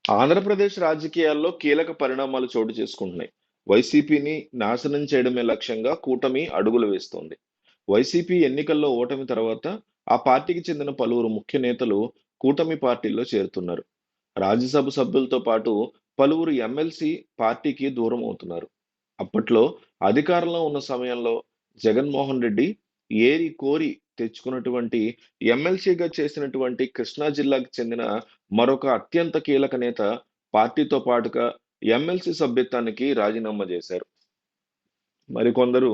ఆంధ్రప్రదేశ్ రాజకీయాల్లో కీలక పరిణామాలు చోటు చేసుకుంటున్నాయి. వైసీపీని నాశనం చేయడమే లక్ష్యంగా కూటమి అడుగులు వేస్తోంది. వైసీపీ ఎన్నికల్లో ఓటమి తర్వాత ఆ పార్టీకి చెందిన పలువురు ముఖ్య నేతలు కూటమి పార్టీల్లో చేరుతున్నారు. రాజ్యసభ సభ్యులతో పాటు పలువురు ఎమ్మెల్సీ పార్టీకి దూరం అవుతున్నారు. అప్పట్లో అధికారంలో ఉన్న సమయంలో జగన్మోహన్ రెడ్డి ఏరి కోరి తెచ్చుకున్నటువంటి ఎమ్మెల్సీగా చేసినటువంటి కృష్ణా జిల్లాకు చెందిన మరొక అత్యంత కీలక నేత పార్టీతో పాటుగా ఎమ్మెల్సీ సభ్యత్వానికి రాజీనామా చేశారు. మరికొందరు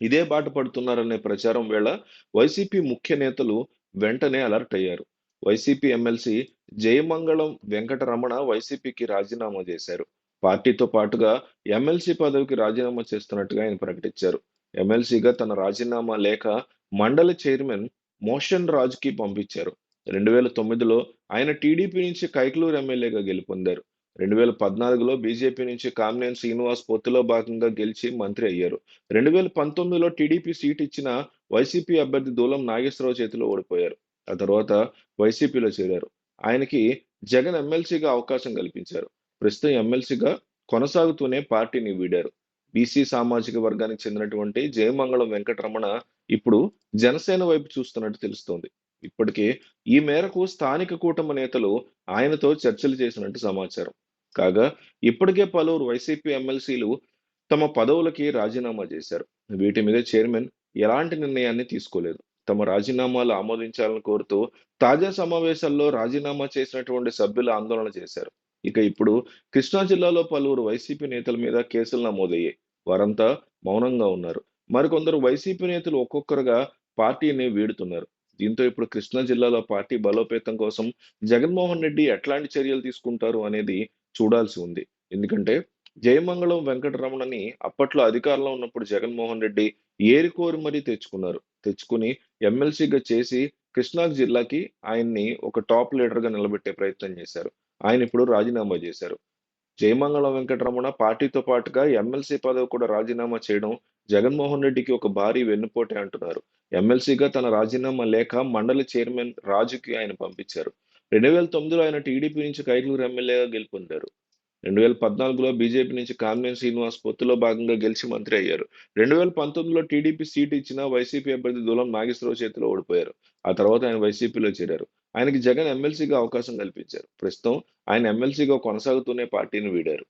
ఇదే బాట పడుతున్నారనే ప్రచారం వేళ వైసీపీ ముఖ్య నేతలు వెంటనే అలర్ట్ అయ్యారు. వైసీపీ ఎమ్మెల్సీ జయమంగళం వెంకటరమణ వైసీపీకి రాజీనామా చేశారు. పార్టీతో పాటుగా ఎమ్మెల్సీ పదవికి రాజీనామా చేస్తున్నట్టుగా ఆయన ప్రకటించారు. ఎమ్మెల్సీగా తన రాజీనామా లేఖ మండలి చైర్మన్ మోషన్ రాజుకి పంపించారు. 2009లో ఆయన టీడీపీ నుంచి కైకలూరు ఎమ్మెల్యేగా గెలుపొందారు. 2014లో బీజేపీ నుంచి కామినేని శ్రీనివాస్ పొత్తులో భాగంగా గెలిచి మంత్రి అయ్యారు. 2019లో టీడీపీ సీట్ ఇచ్చిన వైసీపీ అభ్యర్థి దూలం నాగేశ్వరరావు చేతిలో ఓడిపోయారు. ఆ తర్వాత వైసీపీలో చేరారు. ఆయనకి జగన్ ఎమ్మెల్సీగా అవకాశం కల్పించారు. ప్రస్తుతం ఎమ్మెల్సీగా కొనసాగుతూనే పార్టీని వీడారు. బీసీ సామాజిక వర్గానికి చెందినటువంటి జయమంగళం వెంకటరమణ ఇప్పుడు జనసేన వైపు చూస్తున్నట్టు తెలుస్తోంది. ఇప్పటికే ఈ మేరకు స్థానిక కూటమి నేతలు ఆయనతో చర్చలు చేసినట్టు సమాచారం. కాగా ఇప్పటికే పలువురు వైసీపీ ఎమ్మెల్సీలు తమ పదవులకి రాజీనామా చేశారు. వీటి మీద చైర్మన్ ఎలాంటి నిర్ణయాన్ని తీసుకోలేదు. తమ రాజీనామాలు ఆమోదించాలని కోరుతూ తాజా సమావేశాల్లో రాజీనామా చేసినటువంటి సభ్యులు ఆందోళన చేశారు. ఇక ఇప్పుడు కృష్ణా జిల్లాలో పలువురు వైసీపీ నేతల మీద కేసులు నమోదయ్యాయి. వారంతా మౌనంగా ఉన్నారు. మరికొందరు వైసీపీ నేతలు ఒక్కొక్కరుగా పార్టీని వీడుతున్నారు. దీంతో ఇప్పుడు కృష్ణా జిల్లాలో పార్టీ బలోపేతం కోసం జగన్మోహన్ రెడ్డి ఎట్లాంటి చర్యలు తీసుకుంటారు అనేది చూడాల్సి ఉంది. ఎందుకంటే జయమంగళం వెంకటరమణని అప్పట్లో అధికారంలో ఉన్నప్పుడు జగన్మోహన్ రెడ్డి ఏరికోరి మరీ తెచ్చుకున్నారు. తెచ్చుకుని ఎమ్మెల్సీగా చేసి కృష్ణా జిల్లాకి ఆయన్ని ఒక టాప్ లీడర్ గా నిలబెట్టే ప్రయత్నం చేశారు. ఆయన ఇప్పుడు రాజీనామా చేశారు. జయమంగళం వెంకటరమణ పార్టీతో పాటుగా ఎమ్మెల్సీ పదవి కూడా రాజీనామా చేయడం జగన్మోహన్ రెడ్డికి ఒక భారీ వెన్నుపోటే అంటున్నారు. ఎమ్మెల్సీగా తన రాజీనామా లేఖ మండలి చైర్మన్ రాజుకి ఆయన పంపించారు. 2009లో ఆయన టీడీపీ నుంచి కైకలూరు ఎమ్మెల్యేగా గెలుపొందారు. 2014లో బీజేపీ నుంచి కామినేని శ్రీనివాస్ పొత్తులో భాగంగా గెలిచి మంత్రి అయ్యారు. 2019లో టీడీపీ సీట్ ఇచ్చిన వైసీపీ అభ్యర్థి దూలం నాగేశ్వరరావు చేతిలో ఓడిపోయారు. ఆ తర్వాత ఆయన వైసీపీలో చేరారు. ఆయనకి జగన్ ఎమ్మెల్సీగా అవకాశం కల్పించారు. ప్రస్తుతం ఆయన ఎమ్మెల్సీగా కొనసాగుతూనే పార్టీని వీడారు.